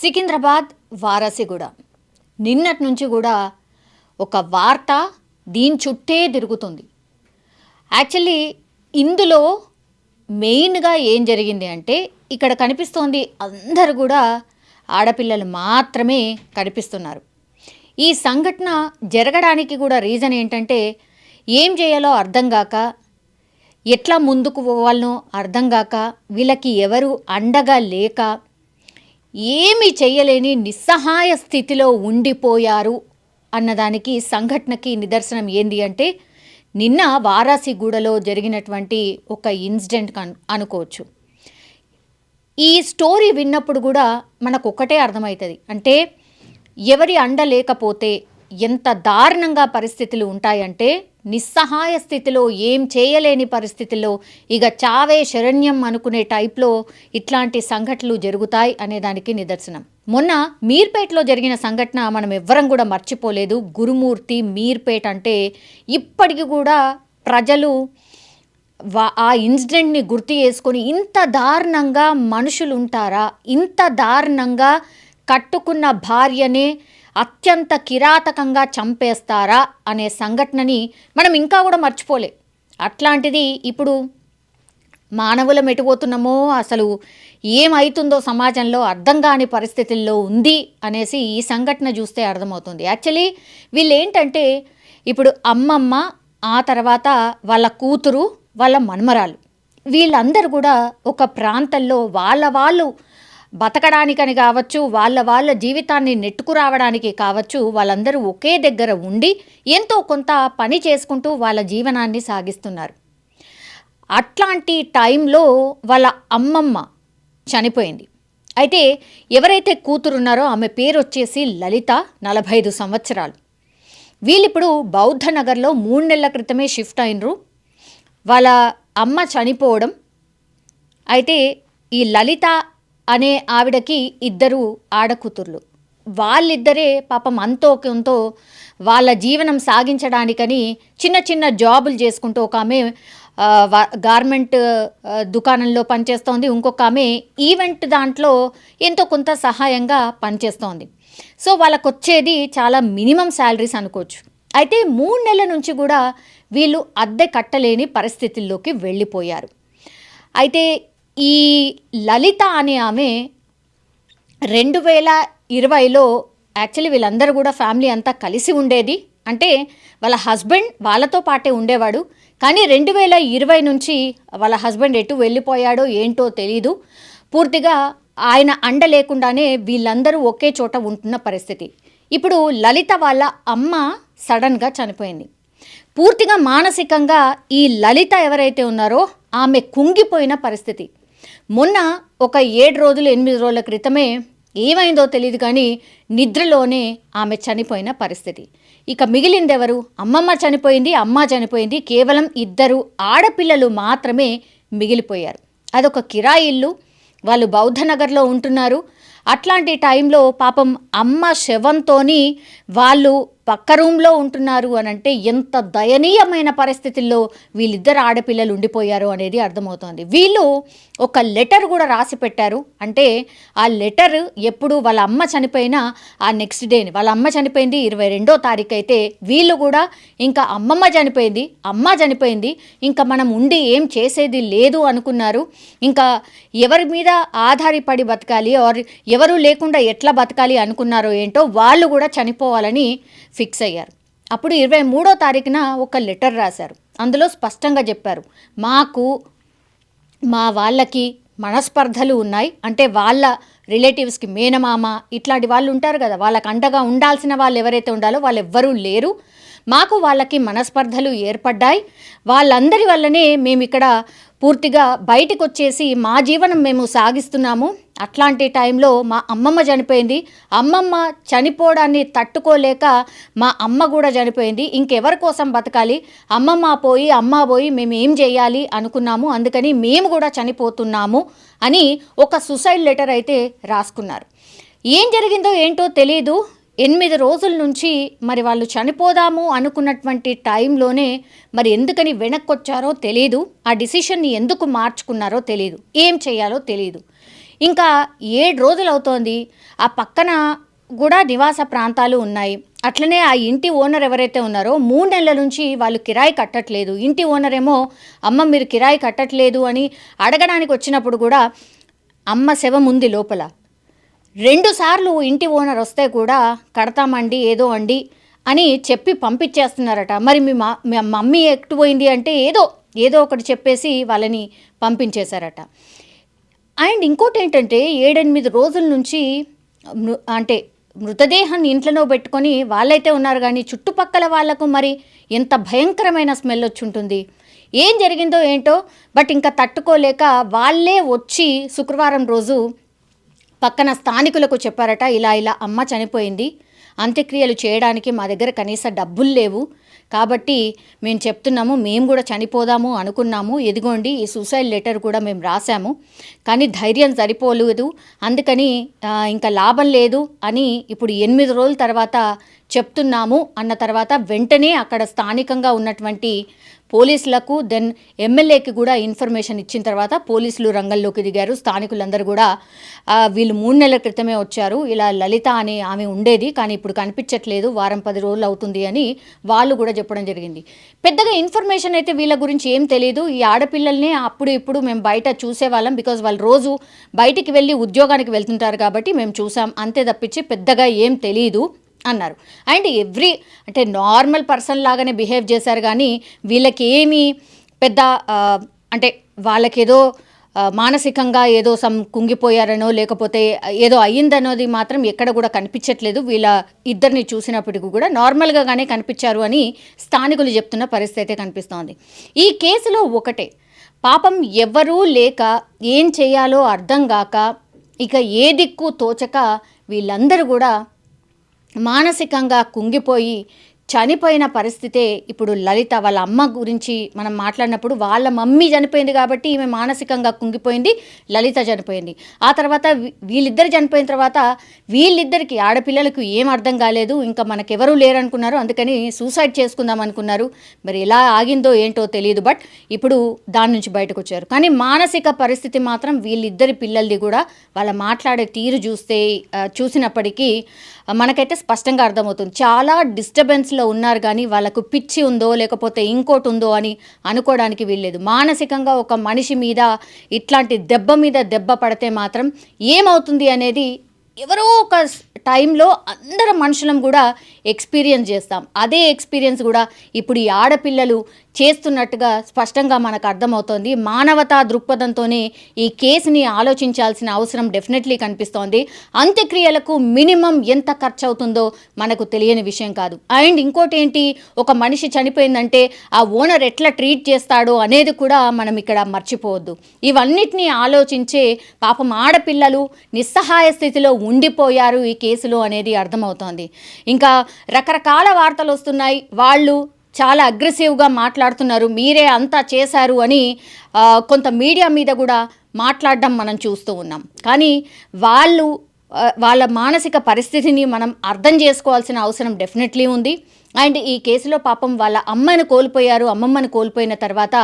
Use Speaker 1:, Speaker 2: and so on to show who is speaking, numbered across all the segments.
Speaker 1: సికింద్రాబాద్ వారాసిగూడ నిన్నటి నుంచి కూడా ఒక వార్త దీని చుట్టే తిరుగుతుంది. యాక్చువల్లీ ఇందులో మెయిన్గా ఏం జరిగింది అంటే ఇక్కడ కనిపిస్తోంది అందరు కూడా ఆడపిల్లలు మాత్రమే కనిపిస్తున్నారు. ఈ సంఘటన జరగడానికి కూడా రీజన్ ఏంటంటే ఏం చేయాలో అర్థం కాక, ఎట్లా ముందుకు పోవాలనో అర్థం కాక, వీళ్ళకి ఎవరు అండగా లేక ఏమీ చేయలేని నిస్సహాయ స్థితిలో ఉండిపోయారు అన్నదానికి సంఘటనకి నిదర్శనం ఏంది అంటే నిన్న వారాసిగూడలో జరిగినటువంటి ఒక ఇన్సిడెంట్ అనుకోవచ్చు. ఈ స్టోరీ విన్నప్పుడు కూడా మనకు ఒకటే అర్థమవుతుంది, అంటే ఎవరి అండ లేకపోతే ఎంత దారుణంగా పరిస్థితులు ఉంటాయంటే నిస్సహాయ స్థితిలో ఏం చేయలేని పరిస్థితుల్లో ఇక చావే శరణ్యం అనుకునే టైప్లో ఇట్లాంటి సంఘటనలు జరుగుతాయి అనేదానికి నిదర్శనం. మొన్న మీర్పేటలో జరిగిన సంఘటన మనం ఎవ్వరం కూడా మర్చిపోలేదు. గురుమూర్తి మీర్పేట అంటే ఇప్పటికి కూడా ప్రజలు ఆ ఇన్సిడెంట్ని గుర్తు చేసుకొని ఇంత దారుణంగా మనుషులు ఉంటారా, ఇంత దారుణంగా కట్టుకున్న భార్యనే అత్యంత కిరాతకంగా చంపేస్తారా అనే సంఘటనని మనం ఇంకా కూడా మర్చిపోలే. అట్లాంటిది ఇప్పుడు మానవులం ఎటుపోతున్నామో, అసలు ఏమవుతుందో సమాజంలో అర్థం కాని పరిస్థితుల్లో ఉంది అనేసి ఈ సంఘటన చూస్తే అర్థమవుతుంది. యాక్చువల్లీ వీళ్ళు ఏంటంటే ఇప్పుడు అమ్మమ్మ, ఆ తర్వాత వాళ్ళ కూతురు, వాళ్ళ మన్మరాలు, వీళ్ళందరూ కూడా ఒక ప్రాంతంలో వాళ్ళు బతకడానికని కావచ్చు, వాళ్ళ జీవితాన్ని నెట్టుకురావడానికి కావచ్చు, వాళ్ళందరూ ఒకే దగ్గర ఉండి ఎంతో కొంత పని చేసుకుంటూ వాళ్ళ జీవనాన్ని సాగిస్తున్నారు. అట్లాంటి టైంలో వాళ్ళ అమ్మమ్మ చనిపోయింది. అయితే ఎవరైతే కూతురున్నారో ఆమె పేరు వచ్చేసి లలిత, 45 సంవత్సరాలు. వీళ్ళిప్పుడు బౌద్ధ నగర్లో 3 నెలల క్రితమే షిఫ్ట్ అయినరు. వాళ్ళ అమ్మ చనిపోవడం, అయితే ఈ లలిత అనే ఆవిడకి 2 ఆడకూతుర్లు. వాళ్ళిద్దరే పాపం అంతో కొంతో వాళ్ళ జీవనం సాగించడానికని చిన్న చిన్న జాబులు చేసుకుంటూ, ఒక ఆమె గార్మెంట్ దుకాణంలో పనిచేస్తోంది, ఇంకొక ఆమె ఈవెంట్ దాంట్లో ఎంతో కొంత సహాయంగా పనిచేస్తోంది. సో వాళ్ళకు వచ్చేది చాలా మినిమం శాలరీస్ అనుకోవచ్చు. అయితే 3 నెలల నుంచి కూడా వీళ్ళు అద్దె కట్టలేని పరిస్థితుల్లోకి వెళ్ళిపోయారు. అయితే ఈ లలిత అనే ఆమె 2020లో యాక్చువల్లీ వీళ్ళందరూ కూడా ఫ్యామిలీ అంతా కలిసి ఉండేది. అంటే వాళ్ళ హస్బెండ్ వాళ్ళతో పాటే ఉండేవాడు, కానీ 2020 నుంచి వాళ్ళ హస్బెండ్ ఎటు వెళ్ళిపోయాడో ఏంటో తెలీదు. పూర్తిగా ఆయన అండ లేకుండానే వీళ్ళందరూ ఒకే చోట ఉంటున్న పరిస్థితి. ఇప్పుడు లలిత వాళ్ళ అమ్మ సడన్గా చనిపోయింది. పూర్తిగా మానసికంగా ఈ లలిత ఎవరైతే ఉన్నారో ఆమె కుంగిపోయిన పరిస్థితి. మొన్న ఒక 7 రోజులు 8 రోజుల క్రితమే ఏమైందో తెలియదు కానీ నిద్రలోనే ఆమె చనిపోయిన పరిస్థితి. ఇక మిగిలింది ఎవరు? అమ్మమ్మ చనిపోయింది, అమ్మ చనిపోయింది, కేవలం 2 ఆడపిల్లలు మాత్రమే మిగిలిపోయారు. అదొక కిరాయి ఇల్లు, వాళ్ళు బౌద్ధ నగర్లో ఉంటున్నారు. అట్లాంటి టైంలో పాపం అమ్మ శవంతోని వాళ్ళు పక్క రూమ్లో ఉంటున్నారు అని అంటే ఎంత దయనీయమైన పరిస్థితుల్లో వీళ్ళిద్దరు ఆడపిల్లలు ఉండిపోయారు అనేది అర్థమవుతోంది. వీళ్ళు ఒక లెటర్ కూడా రాసి పెట్టారు. అంటే ఆ లెటర్ ఎప్పుడు వాళ్ళ అమ్మ చనిపోయిన ఆ నెక్స్ట్ డేని, వాళ్ళ అమ్మ చనిపోయింది 22వ తారీఖు అయితే వీళ్ళు కూడా ఇంకా అమ్మ చనిపోయింది, ఇంకా మనం ఉండి ఏం చేసేది లేదు అనుకున్నారు. ఇంకా ఎవరి మీద ఆధారపడి బతకాలి, ఎవరు లేకుండా ఎట్లా బతకాలి అనుకున్నారో ఏంటో వాళ్ళు కూడా చనిపోవాలని ఫిక్స్ అయ్యారు. అప్పుడు 23వ తారీఖున ఒక లెటర్ రాశారు. అందులో స్పష్టంగా చెప్పారు, మాకు మా వాళ్ళకి మనస్పర్ధలు ఉన్నాయి, అంటే వాళ్ళ రిలేటివ్స్కి మేనమామ ఇట్లాంటి వాళ్ళు ఉంటారు కదా, వాళ్ళకి అండగా ఉండాల్సిన వాళ్ళు ఎవరైతే ఉండాలో వాళ్ళు ఎవ్వరూ లేరు, మాకు వాళ్ళకి మనస్పర్ధలు ఏర్పడ్డాయి, వాళ్ళందరి వల్లనే మేము ఇక్కడ పూర్తిగా బయటకు వచ్చేసి మా జీవనం మేము సాగిస్తున్నాము. అట్లాంటి టైంలో మా అమ్మమ్మ చనిపోయింది, అమ్మమ్మ చనిపోవడాన్ని తట్టుకోలేక మా అమ్మ కూడా చనిపోయింది, ఇంకెవరి కోసం బతకాలి, అమ్మ పోయి మేము ఏం చేయాలి అనుకున్నాము, అందుకని మేము కూడా చనిపోతున్నాము అని ఒక సూసైడ్ లెటర్ అయితే రాసుకున్నారు. ఏం జరిగిందో ఏంటో తెలీదు. 8 రోజుల నుంచి మరి వాళ్ళు చనిపోదాము అనుకున్నటువంటి టైంలోనే మరి ఎందుకని వెనక్కొచ్చారో తెలియదు, ఆ డిసిషన్ని ఎందుకు మార్చుకున్నారో తెలియదు, ఏం చేయాలో తెలియదు. ఇంకా 7 రోజులు అవుతోంది. ఆ పక్కన కూడా నివాస ప్రాంతాలు ఉన్నాయి. అట్లనే ఆ ఇంటి ఓనర్ ఎవరైతే ఉన్నారో 3 నెలల నుంచి వాళ్ళు కిరాయి కట్టట్లేదు. ఇంటి ఓనర్ ఏమో అమ్మ మీరు కిరాయి కట్టట్లేదు అని అడగడానికి వచ్చినప్పుడు కూడా అమ్మ శవం ఉంది లోపల. 2 సార్లు ఇంటి ఓనర్ వస్తే కూడా కడతామండి ఏదో అండి అని చెప్పి పంపించేస్తున్నారట. మరి మీ మమ్మీ ఎట్టుపోయింది అంటే ఏదో ఒకటి చెప్పేసి వాళ్ళని పంపించేశారట. అండ్ ఇంకోటి ఏంటంటే 7-8 రోజుల నుంచి అంటే మృతదేహాన్ని ఇంట్లోనో పెట్టుకొని వాళ్ళైతే ఉన్నారు, కానీ చుట్టుపక్కల వాళ్లకు మరి ఎంత భయంకరమైన స్మెల్ వచ్చి ఉంటుంది. ఏం జరిగిందో ఏంటో బట్ ఇంకా తట్టుకోలేక వాళ్ళే వచ్చి శుక్రవారం రోజు పక్కన స్థానికులకు చెప్పారట, ఇలా అమ్మ చనిపోయింది, అంత్యక్రియలు చేయడానికి మా దగ్గర కనీస డబ్బులు లేవు, కాబట్టి మేము చెప్తున్నాము, మేము కూడా చనిపోదాము అనుకున్నాము, ఎదిగోండి ఈ సూసైడ్ లెటర్ కూడా మేము రాసాము, కానీ ధైర్యం సరిపోలేదు, అందుకని ఇంకా లాభం లేదు అని ఇప్పుడు 8 రోజుల తర్వాత చెప్తున్నాము అన్న తర్వాత వెంటనే అక్కడ స్థానికంగా ఉన్నటువంటి పోలీసులకు దెన్ ఎమ్మెల్యేకి కూడా ఇన్ఫర్మేషన్ ఇచ్చిన తర్వాత పోలీసులు రంగంలోకి దిగారు. స్థానికులందరూ కూడా వీళ్ళు 3 నెలల క్రితమే వచ్చారు, ఇలా లలిత అని ఆమె ఉండేది కానీ ఇప్పుడు కనిపించట్లేదు, వారం 10 రోజులు అవుతుంది అని వాళ్ళు కూడా చెప్పడం జరిగింది. పెద్దగా ఇన్ఫర్మేషన్ అయితే వీళ్ళ గురించి ఏం తెలియదు. ఈ ఆడపిల్లల్ని అప్పుడు ఇప్పుడు మేము బయట చూసేవాళ్ళం, బికాజ్ వాళ్ళు రోజు బయటికి వెళ్ళి ఉద్యోగానికి వెళ్తుంటారు కాబట్టి మేము చూసాం, అంతే తప్పించి పెద్దగా ఏం తెలియదు అన్నారు. అండ్ అంటే నార్మల్ పర్సన్ లాగానే బిహేవ్ చేశారు, కానీ వీళ్ళకి ఏమీ పెద్ద అంటే వాళ్ళకేదో మానసికంగా ఏదో కుంగిపోయారనో లేకపోతే ఏదో అయ్యిందన్నది మాత్రం ఎక్కడ కూడా కనిపించట్లేదు. వీళ్ళ ఇద్దరిని చూసినప్పటికీ కూడా నార్మల్గానే కనిపించారు అని స్థానికులు చెప్తున్న పరిస్థితి అయితే కనిపిస్తోంది. ఈ కేసులో ఒకటే పాపం ఎవ్వరూ లేక ఏం చేయాలో అర్థం కాక ఇక ఏ దిక్కు తోచక వీళ్ళందరూ కూడా మానసికంగా కుంగిపోయి చనిపోయిన పరిస్థితే. ఇప్పుడు లలిత వాళ్ళ అమ్మ గురించి మనం మాట్లాడినప్పుడు వాళ్ళ మమ్మీ చనిపోయింది కాబట్టి ఈమె మానసికంగా కుంగిపోయింది, లలిత చనిపోయింది. ఆ తర్వాత వీళ్ళిద్దరు చనిపోయిన తర్వాత వీళ్ళిద్దరికి ఆడపిల్లలకు ఏం అర్థం కాలేదు, ఇంకా మనకెవరూ లేరనుకున్నారు, అందుకని సూసైడ్ చేసుకుందాం అనుకున్నారు. మరి ఎలా ఆగిందో ఏంటో తెలియదు, బట్ ఇప్పుడు దాని నుంచి బయటకు వచ్చారు. కానీ మానసిక పరిస్థితి మాత్రం వీళ్ళిద్దరి పిల్లలది కూడా వాళ్ళ మాట్లాడే తీరు చూసినప్పటికీ మనకైతే స్పష్టంగా అర్థమవుతుంది, చాలా డిస్టర్బెన్స్లో ఉన్నారు, కానీ వాళ్ళకు పిచ్చి ఉందో లేకపోతే ఇంకోటి ఉందో అని అనుకోవడానికి వీల్లేదు. మానసికంగా ఒక మనిషి మీద ఇట్లాంటి దెబ్బ పడితే మాత్రం ఏమవుతుంది అనేది ఎవరో ఒక టైంలో అందరం మనుషులం కూడా ఎక్స్పీరియన్స్ చేస్తాం. అదే ఎక్స్పీరియన్స్ కూడా ఇప్పుడు ఈ ఆడపిల్లలు చేస్తున్నట్టుగా స్పష్టంగా మనకు అర్థమవుతోంది. మానవతా దృక్పథంతోనే ఈ కేసుని ఆలోచించాల్సిన అవసరం డెఫినెట్లీ కనిపిస్తోంది. అంత్యక్రియలకు మినిమం ఎంత ఖర్చు అవుతుందో మనకు తెలియని విషయం కాదు. అండ్ ఇంకోటి ఏంటి, ఒక మనిషి చనిపోయిందంటే ఆ ఓనర్ ఎట్లా ట్రీట్ చేస్తాడో అనేది కూడా మనం ఇక్కడ మర్చిపోవద్దు. ఇవన్నిటినీ ఆలోచించే పాపం ఆడపిల్లలు నిస్సహాయ స్థితిలో ఉండిపోయారు ఈ కేసులో అనేది అర్థమవుతోంది. ఇంకా రకరకాల వార్తలు వస్తున్నాయి, వాళ్ళు చాలా అగ్రెసివ్గా మాట్లాడుతున్నారు, మీరే అంతా చేశారు అని కొంత మీడియా మీద కూడా మాట్లాడడం మనం చూస్తూ ఉన్నాం. కానీ వాళ్ళ మానసిక పరిస్థితిని మనం అర్థం చేసుకోవాల్సిన అవసరం డెఫినెట్లీ ఉంది. అండ్ ఈ కేసులో పాపం వాళ్ళ అమ్మను కోల్పోయారు, అమ్మమ్మను కోల్పోయిన తర్వాత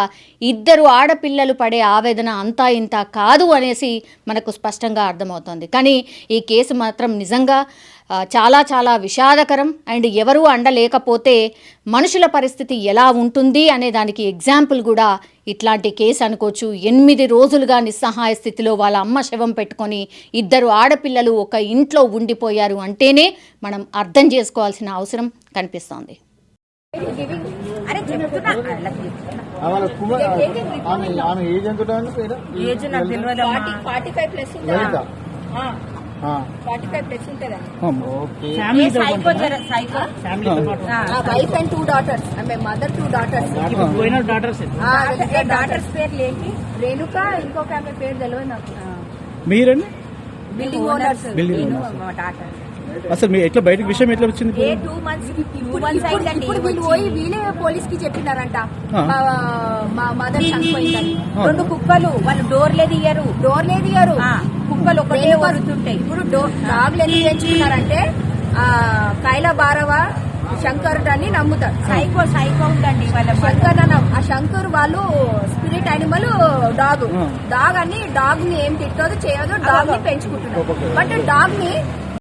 Speaker 1: ఇద్దరు ఆడపిల్లలు పడే ఆవేదన అంతా ఇంత కాదు అనేసి మనకు స్పష్టంగా అర్థమవుతుంది. కానీ ఈ కేసు మాత్రం నిజంగా చాలా చాలా విషాదకరం. అండ్ ఎవరూ అండలేకపోతే మనుషుల పరిస్థితి ఎలా ఉంటుంది అనే దానికి ఎగ్జాంపుల్ కూడా ఇట్లాంటి కేసు అనుకోవచ్చు. 8 రోజులుగా నిస్సహాయ స్థితిలో వాళ్ళ అమ్మ శవం పెట్టుకొని ఇద్దరు ఆడపిల్లలు ఒక ఇంట్లో ఉండిపోయారు అంటేనే మనం అర్థం చేసుకోవాల్సిన అవసరం కనిపిస్తోంది.
Speaker 2: Wife and 2 daughters. Mother 2 daughters. Daughters పేర్లు ఏంటి? రేణుక, ఇంకొక ఆమె పేరు తెలియదు నాకు.
Speaker 3: మీరండి
Speaker 2: బిల్డింగ్ ఓనర్స్.
Speaker 3: అసలు మీ ఎట్లా బయటకు విషయం ఎట్లా వచ్చింది?
Speaker 2: 2 months ఇప్పుడు వీళ్ళు పోయి వీళ్ళే పోలీస్ కి చెప్పినారంట మా మదర్ చనిపోయిందని. 2 కుక్కలు, వాళ్ళు డోర్లే తీయరు కుక్కలు ఒకటే వరుతుంటాయి. ఇప్పుడు డాగ్లు ఎందుకు పెంచుకున్నారంటే కైలా బారవ శంకర్ అని నమ్ముతారు.
Speaker 4: సైకో ఉందండి వాళ్ళ
Speaker 2: శంకర్ ఆ శంకర్ వాళ్ళు స్పిరిట్ యానిమల్ డాగ్ అని డాగ్ ని ఏం తిట్టదు చేయదు, డాగ్ ని పెంచుకుంటున్నారు. బట్ డాగ్ ని